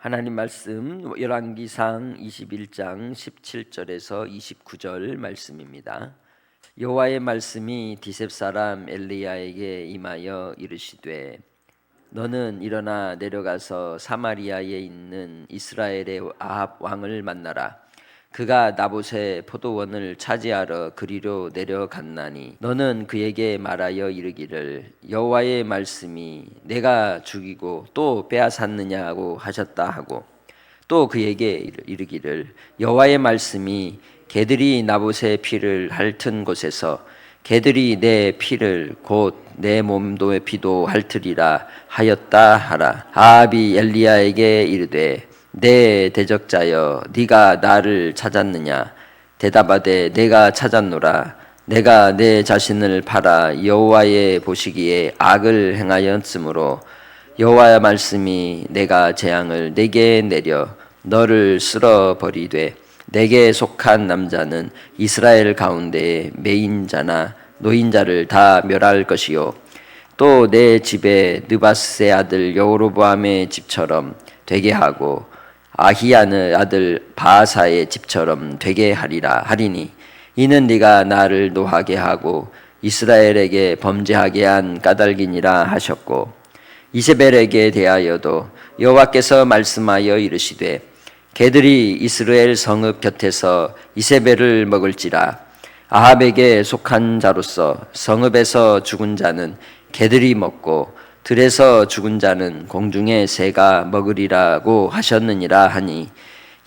하나님 말씀 열왕기상 21장 17절에서 29절 말씀입니다. 여호와의 말씀이 디셉 사람 엘리야에게 임하여 이르시되 너는 일어나 내려가서 사마리아에 있는 이스라엘의 아합 왕을 만나라. 그가 나봇의 포도원을 차지하러 그리로 내려갔나니 너는 그에게 말하여 이르기를 여호와의 말씀이 내가 죽이고 또 빼앗았느냐고 하셨다 하고 또 그에게 이르기를 여호와의 말씀이 개들이 나봇의 피를 핥은 곳에서 개들이 내 피를 곧 내 몸도의 피도 핥으리라 하였다 하라. 아합이 엘리야에게 이르되 내 대적자여 네가 나를 찾았느냐? 대답하되 내가 찾았노라. 내가 내 자신을 팔아 여호와의 보시기에 악을 행하였으므로 여호와의 말씀이 내가 재앙을 내게 내려 너를 쓸어버리되 내게 속한 남자는 이스라엘 가운데 매인자나 노인자를 다 멸할 것이요 또 내 집에 느바스의 아들 여로보암의 집처럼 되게 하고 아히야의 아들 바하사의 집처럼 되게 하리니 이는 네가 나를 노하게 하고 이스라엘에게 범죄하게 한 까닭이니라 하셨고 이세벨에게 대하여도 여호와께서 말씀하여 이르시되 개들이 이스라엘 성읍 곁에서 이세벨을 먹을지라. 아합에게 속한 자로서 성읍에서 죽은 자는 개들이 먹고 들에서 죽은 자는 공중의 새가 먹으리라고 하셨느니라 하니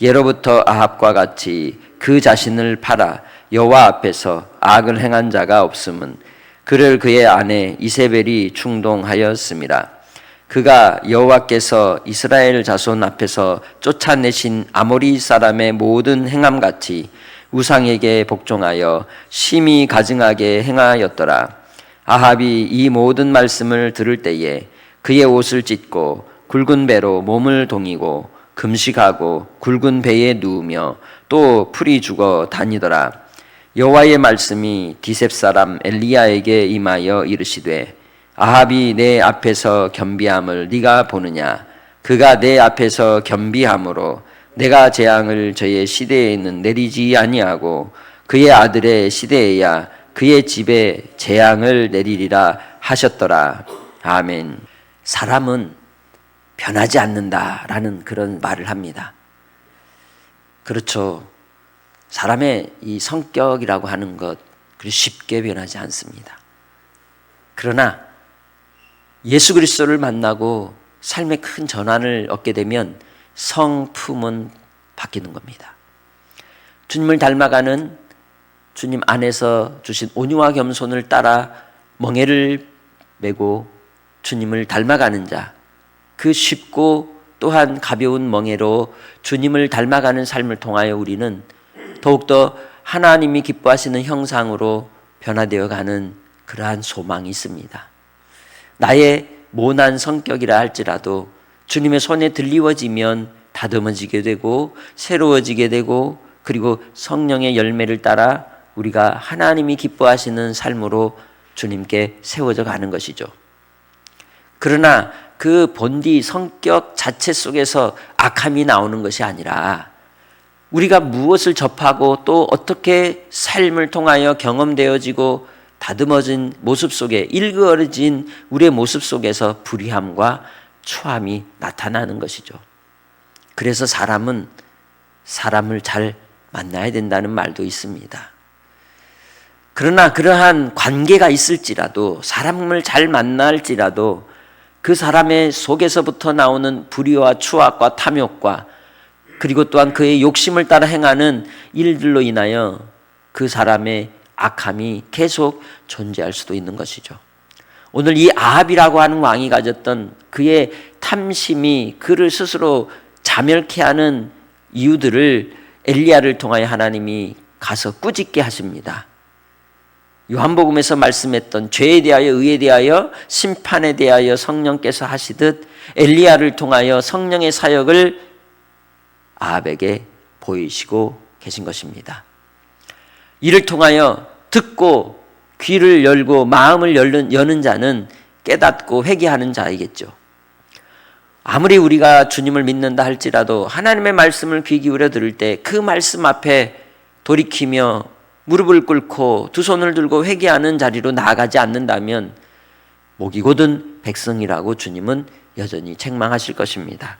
예로부터 아합과 같이 그 자신을 팔아 여호와 앞에서 악을 행한 자가 없음은 그를 그의 아내 이세벨이 충동하였음이라. 그가 여호와께서 이스라엘 자손 앞에서 쫓아내신 아모리 사람의 모든 행함같이 우상에게 복종하여 심히 가증하게 행하였더라. 아합이 이 모든 말씀을 들을 때에 그의 옷을 찢고 굵은 배로 몸을 동이고 금식하고 굵은 배에 누우며 또 풀이 죽어 다니더라. 여호와의 말씀이 디셉 사람 엘리야에게 임하여 이르시되 아합이 내 앞에서 겸비함을 네가 보느냐? 그가 내 앞에서 겸비함으로 내가 재앙을 저의 시대에는 내리지 아니하고 그의 아들의 시대에야 그의 집에 재앙을 내리리라 하셨더라. 아멘. 사람은 변하지 않는다라는 그런 말을 합니다. 그렇죠. 사람의 이 성격이라고 하는 것 그리 쉽게 변하지 않습니다. 그러나 예수 그리스도를 만나고 삶의 큰 전환을 얻게 되면 성품은 바뀌는 겁니다. 주님을 닮아가는 주님 안에서 주신 온유와 겸손을 따라 멍에를 메고 주님을 닮아가는 자, 그 쉽고 또한 가벼운 멍에로 주님을 닮아가는 삶을 통하여 우리는 더욱더 하나님이 기뻐하시는 형상으로 변화되어 가는 그러한 소망이 있습니다. 나의 모난 성격이라 할지라도 주님의 손에 들리워지면 다듬어지게 되고 새로워지게 되고 그리고 성령의 열매를 따라 우리가 하나님이 기뻐하시는 삶으로 주님께 세워져 가는 것이죠. 그러나 그 본디 성격 자체 속에서 악함이 나오는 것이 아니라 우리가 무엇을 접하고 또 어떻게 삶을 통하여 경험되어지고 다듬어진 모습 속에 일그러진 우리의 모습 속에서 불의함과 추함이 나타나는 것이죠. 그래서 사람은 사람을 잘 만나야 된다는 말도 있습니다. 그러나 그러한 관계가 있을지라도 사람을 잘 만날지라도 그 사람의 속에서부터 나오는 불의와 추악과 탐욕과 그리고 또한 그의 욕심을 따라 행하는 일들로 인하여 그 사람의 악함이 계속 존재할 수도 있는 것이죠. 오늘 이 아합이라고 하는 왕이 가졌던 그의 탐심이 그를 스스로 자멸케 하는 이유들을 엘리야를 통하여 하나님이 가서 꾸짖게 하십니다. 요한복음에서 말씀했던 죄에 대하여 의에 대하여 심판에 대하여 성령께서 하시듯 엘리야를 통하여 성령의 사역을 아합에게 보이시고 계신 것입니다. 이를 통하여 듣고 귀를 열고 마음을 여는 자는 깨닫고 회개하는 자이겠죠. 아무리 우리가 주님을 믿는다 할지라도 하나님의 말씀을 귀 기울여 들을 때 그 말씀 앞에 돌이키며 무릎을 꿇고 두 손을 들고 회개하는 자리로 나아가지 않는다면 목이 곧은 백성이라고 주님은 여전히 책망하실 것입니다.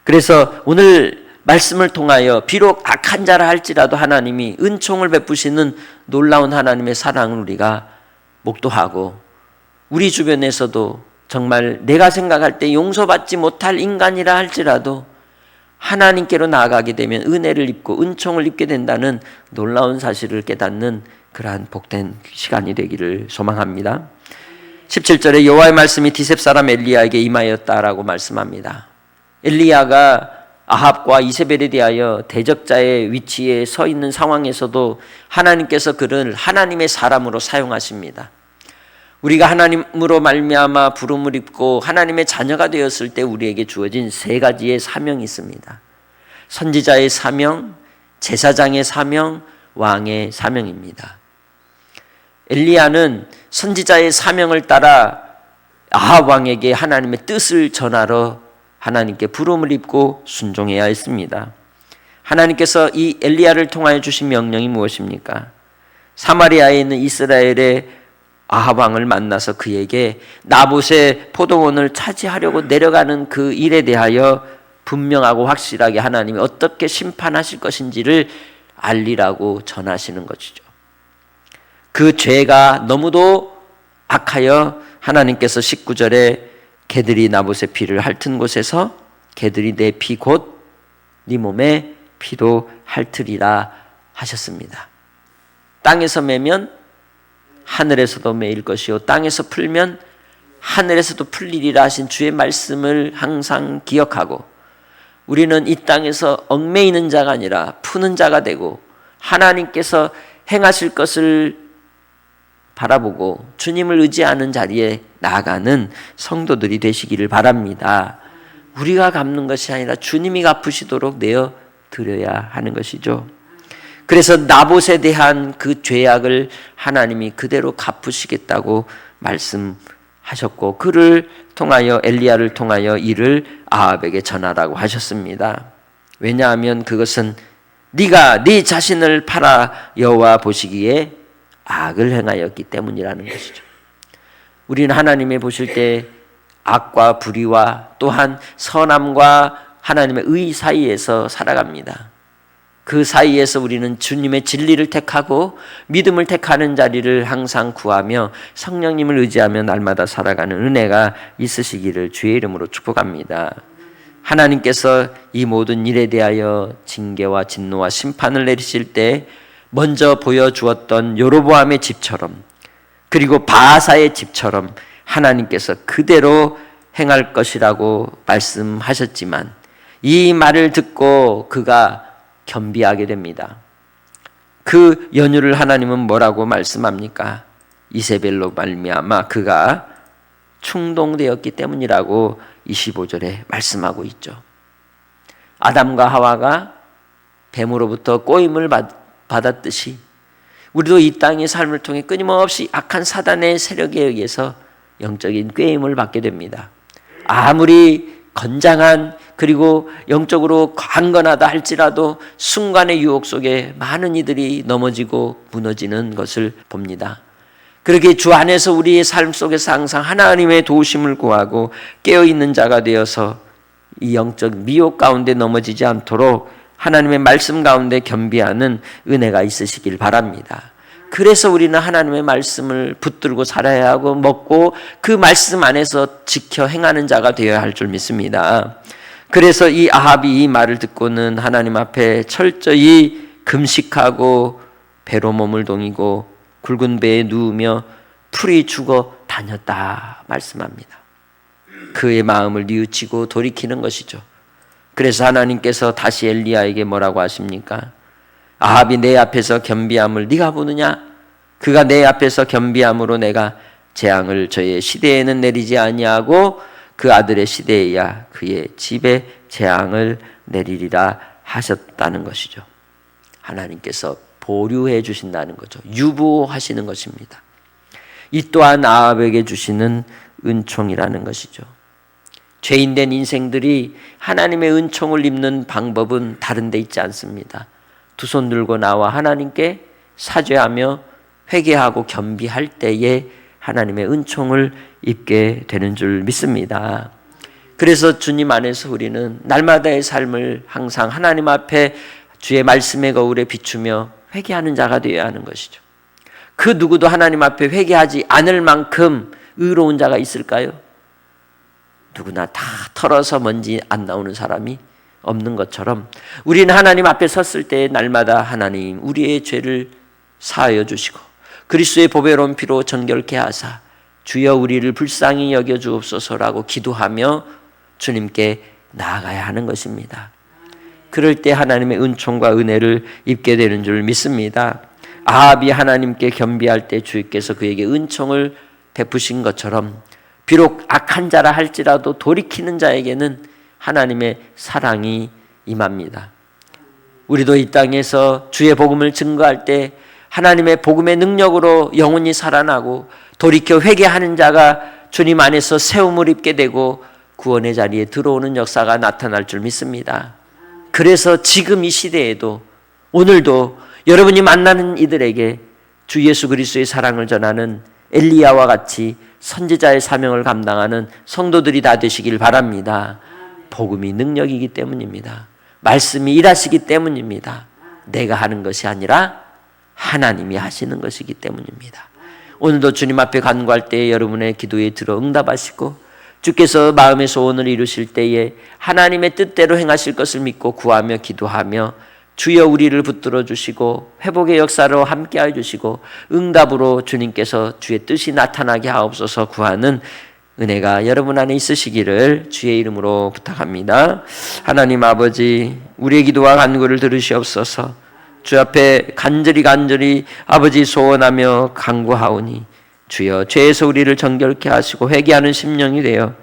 그래서 오늘 말씀을 통하여 비록 악한 자라 할지라도 하나님이 은총을 베푸시는 놀라운 하나님의 사랑을 우리가 목도하고, 우리 주변에서도 정말 내가 생각할 때 용서받지 못할 인간이라 할지라도 하나님께로 나아가게 되면 은혜를 입고 은총을 입게 된다는 놀라운 사실을 깨닫는 그러한 복된 시간이 되기를 소망합니다. 17절에 여호와의 말씀이 디셉 사람 엘리야에게 임하였다라고 말씀합니다. 엘리야가 아합과 이세벨에 대하여 대적자의 위치에 서 있는 상황에서도 하나님께서 그를 하나님의 사람으로 사용하십니다. 우리가 하나님으로 말미암아 부름을 입고 하나님의 자녀가 되었을 때 우리에게 주어진 세 가지의 사명이 있습니다. 선지자의 사명, 제사장의 사명, 왕의 사명입니다. 엘리야는 선지자의 사명을 따라 아합 왕에게 하나님의 뜻을 전하러 하나님께 부름을 입고 순종해야 했습니다. 하나님께서 이 엘리야를 통하여 주신 명령이 무엇입니까? 사마리아에 있는 이스라엘의 아합 왕을 만나서 그에게 나봇의 포도원을 차지하려고 내려가는 그 일에 대하여 분명하고 확실하게 하나님이 어떻게 심판하실 것인지를 알리라고 전하시는 것이죠. 그 죄가 너무도 악하여 하나님께서 19절에 개들이 나봇의 피를 핥은 곳에서 개들이 내 피 곧 네 몸의 피도 핥으리라 하셨습니다. 땅에서 매면 하늘에서도 매일 것이요 땅에서 풀면 하늘에서도 풀리리라 하신 주의 말씀을 항상 기억하고, 우리는 이 땅에서 얽매이는 자가 아니라 푸는 자가 되고 하나님께서 행하실 것을 바라보고 주님을 의지하는 자리에 나아가는 성도들이 되시기를 바랍니다. 우리가 갚는 것이 아니라 주님이 갚으시도록 내어 드려야 하는 것이죠. 그래서 나봇에 대한 그 죄악을 하나님이 그대로 갚으시겠다고 말씀하셨고, 그를 통하여 엘리야를 통하여 이를 아합에게 전하라고 하셨습니다. 왜냐하면 그것은 네가 네 자신을 팔아 여호와 보시기에 악을 행하였기 때문이라는 것이죠. 우리는 하나님이 보실 때 악과 불의와 또한 선함과 하나님의 의 사이에서 살아갑니다. 그 사이에서 우리는 주님의 진리를 택하고 믿음을 택하는 자리를 항상 구하며 성령님을 의지하며 날마다 살아가는 은혜가 있으시기를 주의 이름으로 축복합니다. 하나님께서 이 모든 일에 대하여 징계와 진노와 심판을 내리실 때 먼저 보여주었던 여로보암의 집처럼, 그리고 바하사의 집처럼 하나님께서 그대로 행할 것이라고 말씀하셨지만 이 말을 듣고 그가 겸비하게 됩니다. 그 연유를 하나님은 뭐라고 말씀합니까? 이세벨로 말미암아 그가 충동되었기 때문이라고 25절에 말씀하고 있죠. 아담과 하와가 뱀으로부터 꼬임을 받았듯이 우리도 이 땅의 삶을 통해 끊임없이 악한 사단의 세력에 의해서 영적인 꾀임을 받게 됩니다. 아무리 건장한 그리고 영적으로 강건하다 할지라도 순간의 유혹 속에 많은 이들이 넘어지고 무너지는 것을 봅니다. 그렇게 주 안에서 우리의 삶 속에서 항상 하나님의 도우심을 구하고 깨어있는 자가 되어서 이 영적 미혹 가운데 넘어지지 않도록 하나님의 말씀 가운데 겸비하는 은혜가 있으시길 바랍니다. 그래서 우리는 하나님의 말씀을 붙들고 살아야 하고 먹고 그 말씀 안에서 지켜 행하는 자가 되어야 할 줄 믿습니다. 그래서 이 아합이 이 말을 듣고는 하나님 앞에 철저히 금식하고 배로 몸을 동이고 굵은 배에 누우며 풀이 죽어 다녔다 말씀합니다. 그의 마음을 뉘우치고 돌이키는 것이죠. 그래서 하나님께서 다시 엘리야에게 뭐라고 하십니까? 아합이 내 앞에서 겸비함을 네가 보느냐? 그가 내 앞에서 겸비함으로 내가 재앙을 저의 시대에는 내리지 아니하고 그 아들의 시대에야 그의 집에 재앙을 내리리라 하셨다는 것이죠. 하나님께서 보류해 주신다는 거죠. 유보하시는 것입니다. 이 또한 아합에게 주시는 은총이라는 것이죠. 죄인된 인생들이 하나님의 은총을 입는 방법은 다른 데 있지 않습니다. 두 손 들고 나와 하나님께 사죄하며 회개하고 겸비할 때에 하나님의 은총을 입게 되는 줄 믿습니다. 그래서 주님 안에서 우리는 날마다의 삶을 항상 하나님 앞에 주의 말씀의 거울에 비추며 회개하는 자가 되어야 하는 것이죠. 그 누구도 하나님 앞에 회개하지 않을 만큼 의로운 자가 있을까요? 누구나 다 털어서 먼지 안 나오는 사람이 없는 것처럼 우리는 하나님 앞에 섰을 때 날마다 하나님 우리의 죄를 사하여 주시고 그리스도의 보배로운 피로 정결케 하사 주여 우리를 불쌍히 여겨 주옵소서라고 기도하며 주님께 나아가야 하는 것입니다. 그럴 때 하나님의 은총과 은혜를 입게 되는 줄 믿습니다. 아합이 하나님께 겸비할 때 주께서 그에게 은총을 베푸신 것처럼 비록 악한 자라 할지라도 돌이키는 자에게는 하나님의 사랑이 임합니다. 우리도 이 땅에서 주의 복음을 증거할 때 하나님의 복음의 능력으로 영혼이 살아나고 돌이켜 회개하는 자가 주님 안에서 세움을 입게 되고 구원의 자리에 들어오는 역사가 나타날 줄 믿습니다. 그래서 지금 이 시대에도 오늘도 여러분이 만나는 이들에게 주 예수 그리스도의 사랑을 전하는 엘리야와 같이 선지자의 사명을 감당하는 성도들이 다 되시길 바랍니다. 복음이 능력이기 때문입니다. 말씀이 일하시기 때문입니다. 내가 하는 것이 아니라 하나님이 하시는 것이기 때문입니다. 오늘도 주님 앞에 간구할 때에 여러분의 기도에 들어 응답하시고 주께서 마음의 소원을 이루실 때에 하나님의 뜻대로 행하실 것을 믿고 구하며 기도하며 주여 우리를 붙들어 주시고 회복의 역사로 함께하여 주시고 응답으로 주님께서 주의 뜻이 나타나게 하옵소서 구하는 은혜가 여러분 안에 있으시기를 주의 이름으로 부탁합니다. 하나님 아버지 우리의 기도와 간구를 들으시옵소서. 주 앞에 간절히 아버지 소원하며 간구하오니 주여 죄에서 우리를 정결케 하시고 회개하는 심령이 되어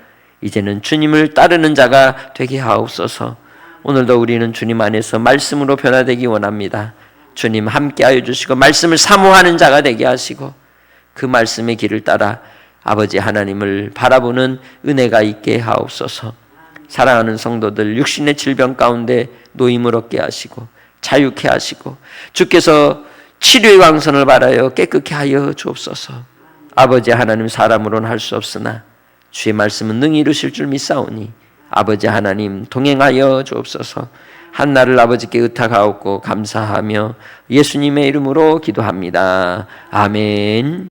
이제는 주님을 따르는 자가 되게 하옵소서. 오늘도 우리는 주님 안에서 말씀으로 변화되기 원합니다. 주님 함께하여 주시고 말씀을 사모하는 자가 되게 하시고 그 말씀의 길을 따라 아버지 하나님을 바라보는 은혜가 있게 하옵소서. 사랑하는 성도들 육신의 질병 가운데 노임을 얻게 하시고 자유케 하시고 주께서 치료의 광선을 바라여 깨끗게 하여 주옵소서. 아버지 하나님 사람으로는 할 수 없으나 주의 말씀은 능히 이루실 줄 믿사오니 아버지 하나님 동행하여 주옵소서. 한나를 아버지께 의탁하옵고 감사하며 예수님의 이름으로 기도합니다. 아멘.